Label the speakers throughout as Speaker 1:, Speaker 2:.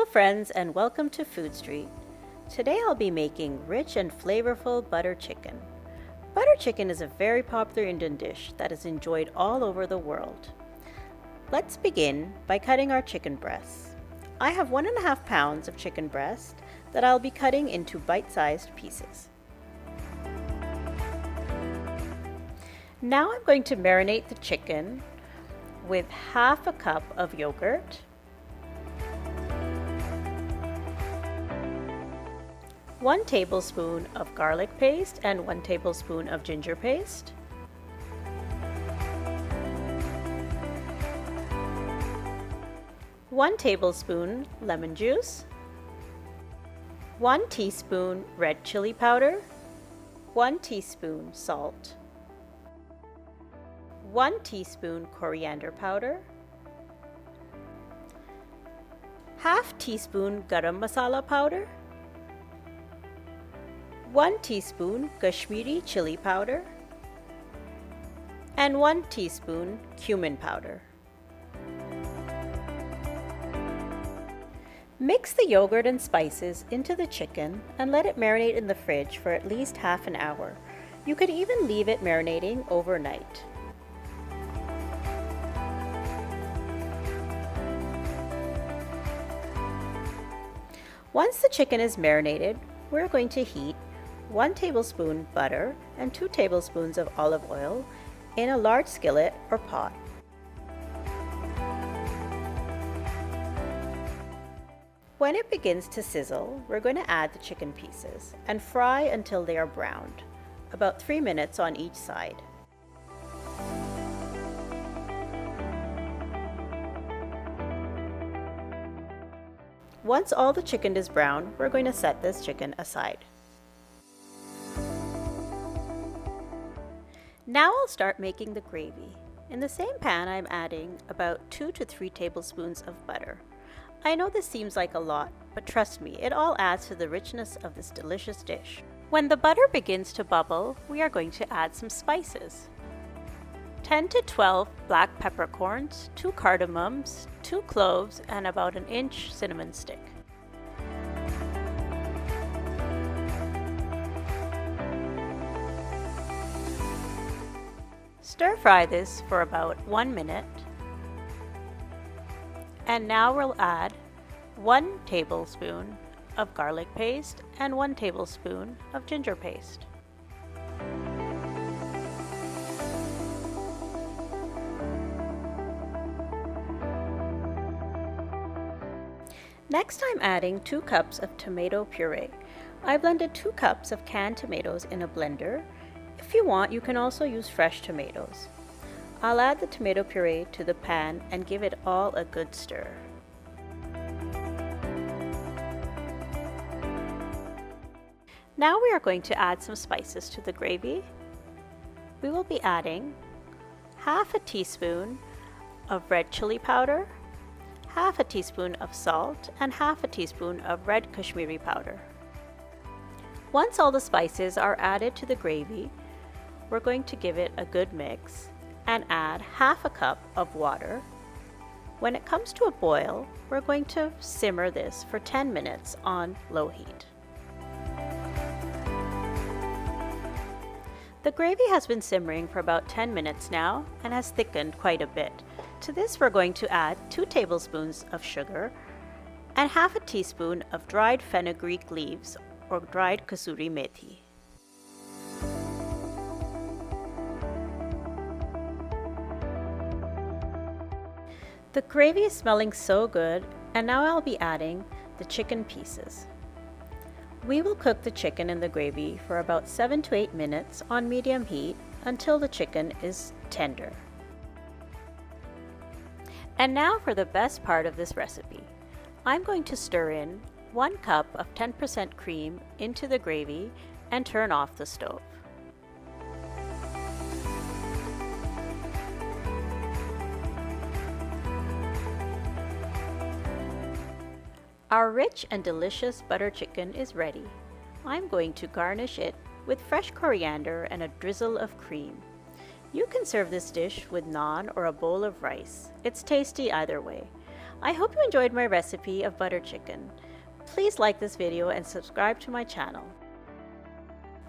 Speaker 1: Hello friends and welcome to Food Street. Today I'll be making rich and flavorful butter chicken. Butter chicken is a very popular Indian dish that is enjoyed all over the world. Let's begin by cutting our chicken breasts. I have 1.5 pounds of chicken breast that I'll be cutting into bite-sized pieces. Now I'm going to marinate the chicken with half a cup of yogurt, 1 tablespoon of garlic paste and 1 tablespoon of ginger paste, 1 tablespoon lemon juice, 1 teaspoon red chili powder, 1 teaspoon salt, 1 teaspoon coriander powder, half teaspoon garam masala powder, 1 teaspoon Kashmiri chili powder, and 1 teaspoon cumin powder. Mix the yogurt and spices into the chicken and let it marinate in the fridge for at least half an hour. You could even leave it marinating overnight. Once the chicken is marinated, we're going to heat 1 tablespoon butter and 2 tablespoons of olive oil in a large skillet or pot. When it begins to sizzle, we're going to add the chicken pieces and fry until they are browned, about 3 minutes on each side. Once all the chicken is brown, we're going to set this chicken aside. Now I'll start making the gravy. In the same pan, I'm adding about 2 to 3 tablespoons of butter. I know this seems like a lot, but trust me, it all adds to the richness of this delicious dish. When the butter begins to bubble, we are going to add some spices. 10 to 12 black peppercorns, 2 cardamoms, 2 cloves, and about an inch cinnamon stick. Stir fry this for about 1 minute. And now we'll add 1 tablespoon of garlic paste and 1 tablespoon of ginger paste. Next, I'm adding 2 cups of tomato puree. I blended 2 cups of canned tomatoes in a blender. If you want, you can also use fresh tomatoes. I'll add the tomato puree to the pan and give it all a good stir. Now we are going to add some spices to the gravy. We will be adding half a teaspoon of red chili powder, half a teaspoon of salt, and half a teaspoon of red Kashmiri powder. Once all the spices are added to the gravy, we're going to give it a good mix and add half a cup of water. When it comes to a boil, we're going to simmer this for 10 minutes on low heat. The gravy has been simmering for about 10 minutes now and has thickened quite a bit. To this, we're going to add 2 tablespoons of sugar and half a teaspoon of dried fenugreek leaves or dried kasuri methi. The gravy is smelling so good, and now I'll be adding the chicken pieces. We will cook the chicken in the gravy for about 7 to 8 minutes on medium heat until the chicken is tender. And now for the best part of this recipe. I'm going to stir in 1 cup of 10% cream into the gravy and turn off the stove. Our rich and delicious butter chicken is ready. I'm going to garnish it with fresh coriander and a drizzle of cream. You can serve this dish with naan or a bowl of rice. It's tasty either way. I hope you enjoyed my recipe of butter chicken. Please like this video and subscribe to my channel.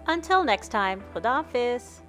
Speaker 1: Until next time, Khuda Hafiz.